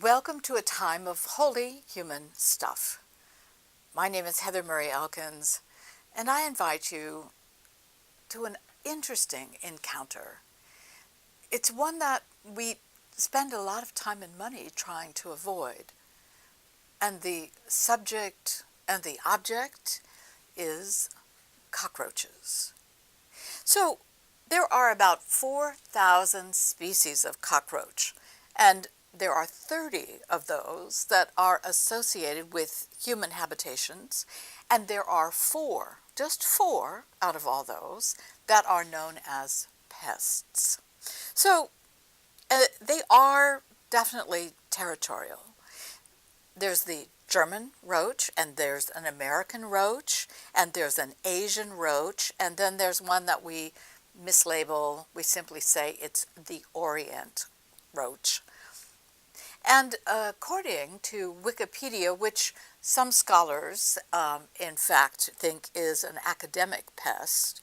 Welcome to a time of holy human stuff. My name is Heather Murray Elkins, and I invite you to an interesting encounter. It's one that we spend a lot of time and money trying to avoid, and the subject and the object is cockroaches. So, there are about 4,000 species of cockroach, and there are 30 of those that are associated with human habitations, and there are just four out of all those, that are known as pests. So they are definitely territorial. There's the German roach, and there's an American roach, and there's an Asian roach, and then there's one that we mislabel. We simply say it's the Orient roach. And according to Wikipedia, which some scholars in fact think is an academic pest,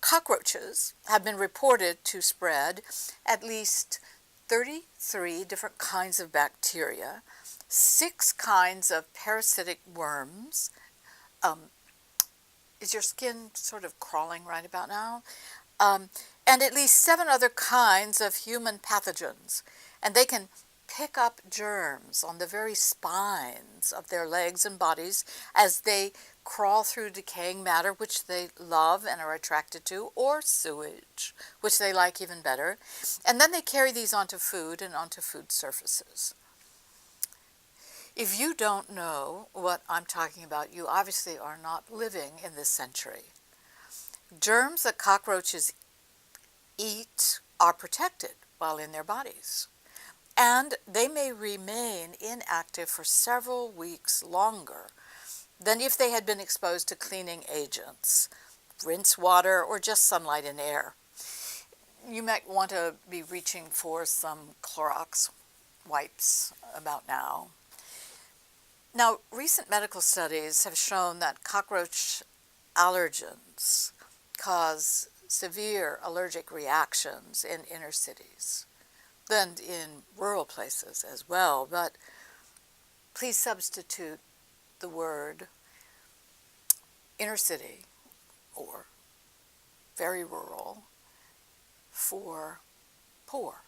cockroaches have been reported to spread at least 33 different kinds of bacteria, 6 kinds of parasitic worms. Is your skin sort of crawling right about now? And at least 7 other kinds of human pathogens. And they can pick up germs on the very spines of their legs and bodies as they crawl through decaying matter, which they love and are attracted to, or sewage, which they like even better. And then they carry these onto food and onto food surfaces. If you don't know what I'm talking about, you obviously are not living in this century. Germs that cockroaches eat are protected while in their bodies, and they may remain inactive for several weeks longer than if they had been exposed to cleaning agents, rinse water, or just sunlight and air. You might want to be reaching for some Clorox wipes about now. Now, recent medical studies have shown that cockroach allergens cause severe allergic reactions in inner cities, and in rural places as well, but please substitute the word inner city or very rural for poor.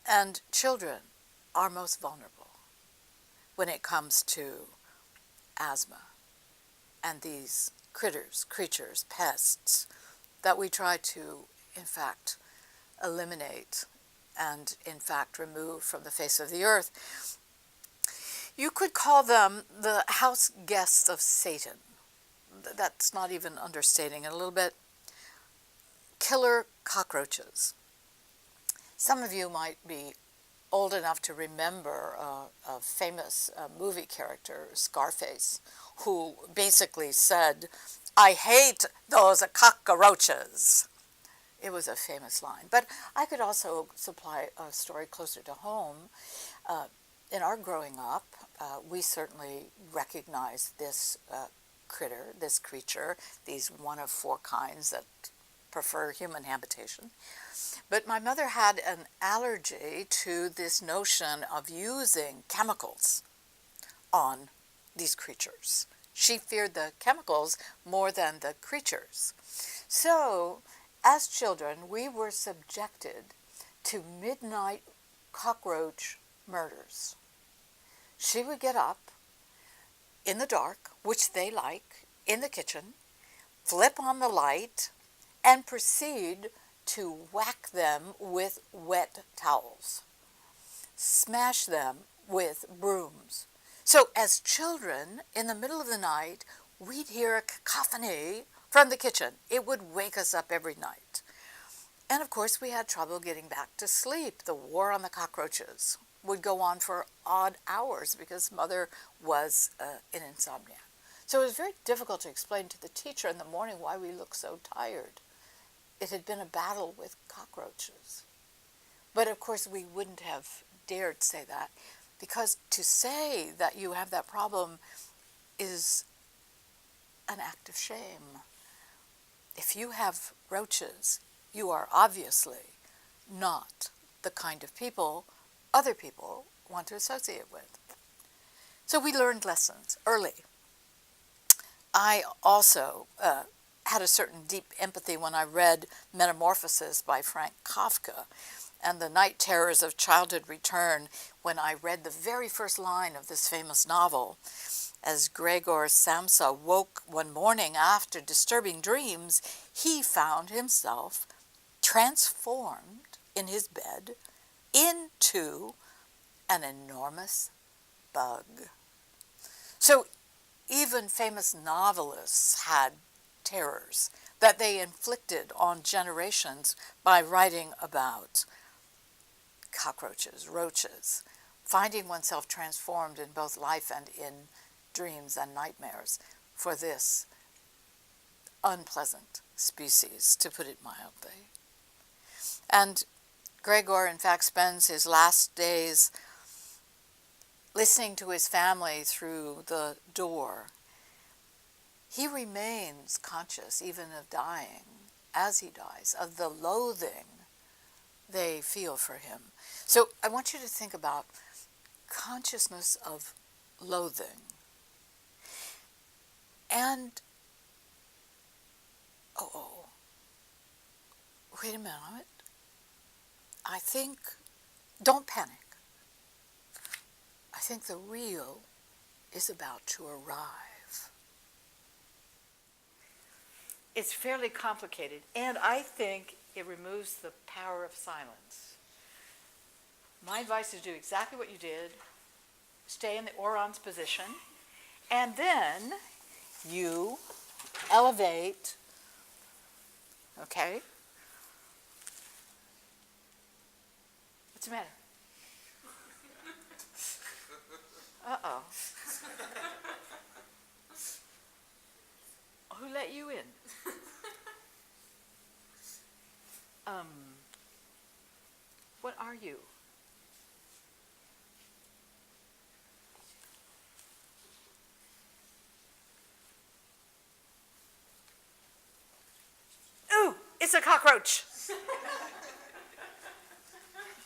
And children are most vulnerable when it comes to asthma and these creatures, pests, that we try to, in fact, eliminate and, in fact, remove from the face of the earth. You could call them the house guests of Satan. That's not even understating it a little bit. Killer cockroaches. Some of you might be old enough to remember a famous movie character, Scarface, who basically said, "I hate those cockroaches." It was a famous line. But I could also supply a story closer to home. In our growing up, we certainly recognized this creature, these one of 4 kinds that prefer human habitation. But my mother had an allergy to this notion of using chemicals on these creatures. She feared the chemicals more than the creatures. So, as children, we were subjected to midnight cockroach murders. She would get up in the dark, which they like, in the kitchen, flip on the light, and proceed to whack them with wet towels, smash them with brooms. So as children, in the middle of the night, we'd hear a cacophony from the kitchen. It would wake us up every night. And of course, we had trouble getting back to sleep. The war on the cockroaches would go on for odd hours because Mother was in insomnia. So it was very difficult to explain to the teacher in the morning why we looked so tired. It had been a battle with cockroaches. But of course, we wouldn't have dared say that, because to say that you have that problem is an act of shame. If you have roaches, you are obviously not the kind of people other people want to associate with. So we learned lessons early. I also had a certain deep empathy when I read Metamorphosis by Frank Kafka, and the night terrors of childhood return when I read the very first line of this famous novel. As Gregor Samsa woke one morning after disturbing dreams, he found himself transformed in his bed into an enormous bug. So even famous novelists had terrors that they inflicted on generations by writing about cockroaches, roaches, finding oneself transformed in both life and in dreams and nightmares for this unpleasant species, to put it mildly. And Gregor, in fact, spends his last days listening to his family through the door. He remains conscious even of dying, as he dies, of the loathing they feel for him. So I want you to think about consciousness of loathing. And, wait a minute. I think, don't panic. I think the real is about to arrive. It's fairly complicated, and I think it removes the power of silence. My advice is do exactly what you did. Stay in the orans position, and then you elevate, okay? What's the matter? Uh-oh. Who let you in? What are you? Ooh, it's a cockroach.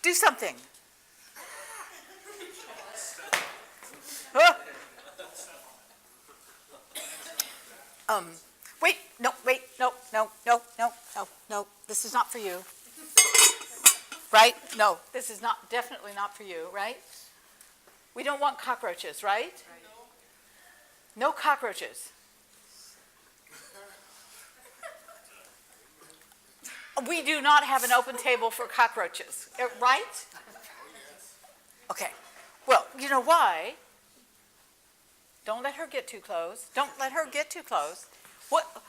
Do something. Wait, no, this is not for you. Right? No, this is definitely not for you, right? We don't want cockroaches, right? No cockroaches. We do not have an open table for cockroaches, right? Okay. Well, you know why? Don't let her get too close. Don't let her get too close. What?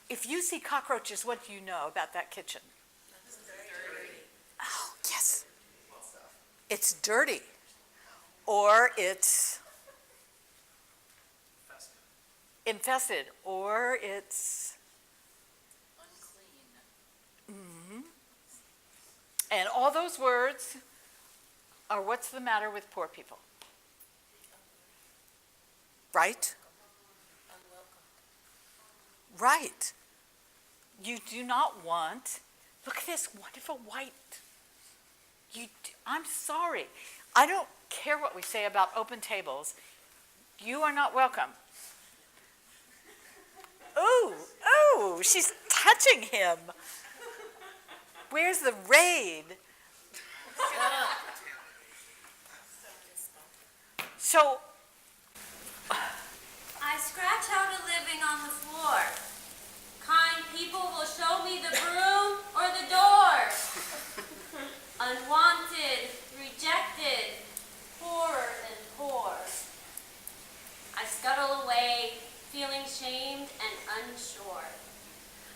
If you see cockroaches, what do you know about that kitchen? It's dirty. Oh, yes. It's dirty. Or it's infested. Or it's Unclean. Mm-hmm. And all those words are what's the matter with poor people. Right? Unwelcome. Right. You do not want, look at this wonderful white. I'm sorry. I don't care what we say about open tables. You are not welcome. Ooh, she's touching him. Where's the raid? So, I scratch out a living on the floor. Kind people will show me the broom or the door. Unwanted, rejected, poorer than poor. I scuttle away, feeling shamed and unsure.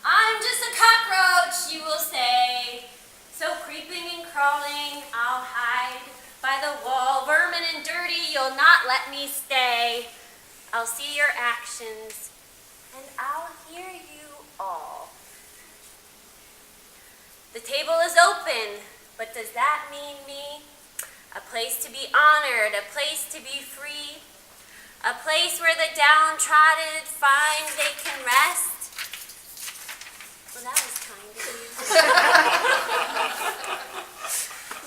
I'm just a cockroach, you will say. So creeping and crawling, I'll hide by the wall. Vermin and dirty, you'll not let me stay. I'll see your actions, and I'll hear you all. The table is open, but does that mean me? A place to be honored, a place to be free, a place where the downtrodden find they can rest. Well, that was kind of you.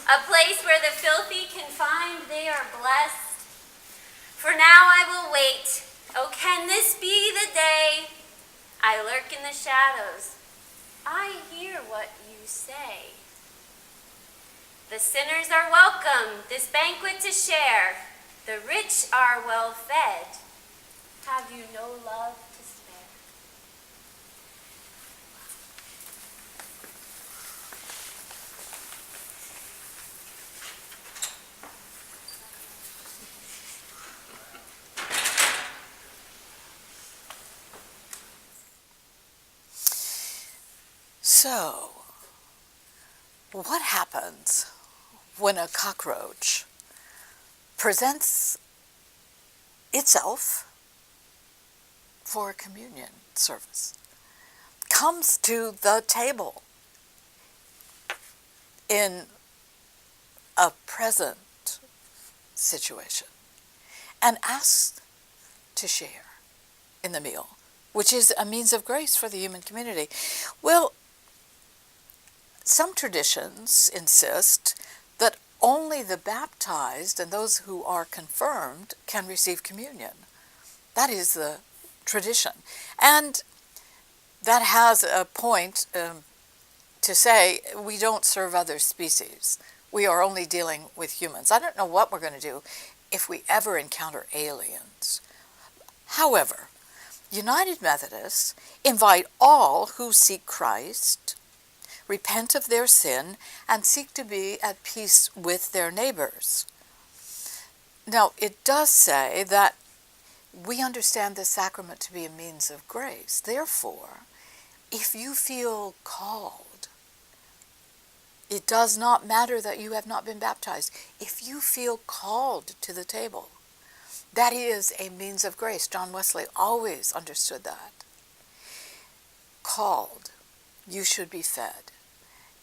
A place where the filthy can find they are blessed. For now I will wait. Oh, can this be the day? I lurk in the shadows. I hear what you say. The sinners are welcome, this banquet to share. The rich are well fed. Have you no love to spare? So, what happens when a cockroach presents itself for a communion service, comes to the table in a present situation, and asks to share in the meal, which is a means of grace for the human community? Well, some traditions insist that only the baptized and those who are confirmed can receive communion. That is the tradition. And that has a point to say we don't serve other species. We are only dealing with humans. I don't know what we're going to do if we ever encounter aliens. However, United Methodists invite all who seek Christ, repent of their sin, and seek to be at peace with their neighbors. Now, it does say that we understand the sacrament to be a means of grace. Therefore, if you feel called, it does not matter that you have not been baptized. If you feel called to the table, that is a means of grace. John Wesley always understood that. Called, you should be fed.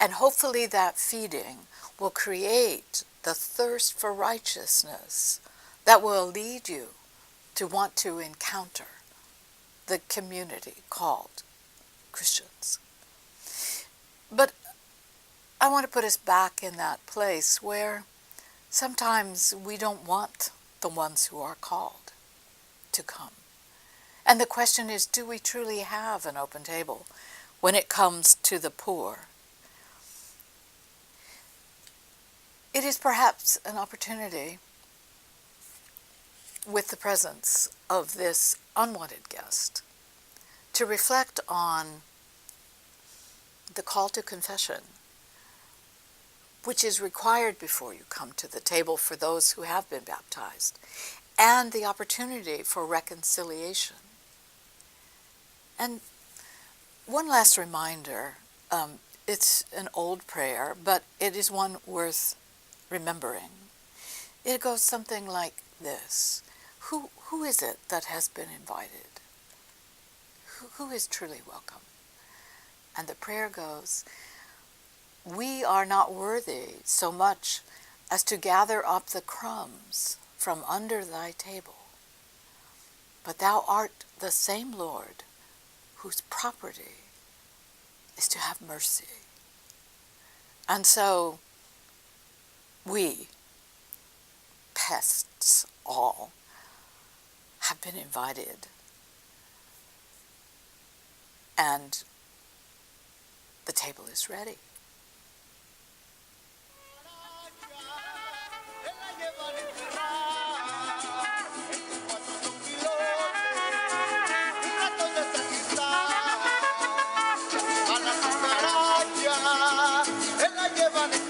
And hopefully that feeding will create the thirst for righteousness that will lead you to want to encounter the community called Christians. But I want to put us back in that place where sometimes we don't want the ones who are called to come. And the question is, do we truly have an open table when it comes to the poor? It is perhaps an opportunity, with the presence of this unwanted guest, to reflect on the call to confession, which is required before you come to the table for those who have been baptized, and the opportunity for reconciliation. And one last reminder, it's an old prayer, but it is one worth remembering. It goes something like this. Who is it that has been invited? Who is truly welcome? And the prayer goes, we are not worthy so much as to gather up the crumbs from under thy table, but thou art the same Lord whose property is to have mercy. And so we, pests all, have been invited. And the table is ready. A la cucaracha, él la llevan en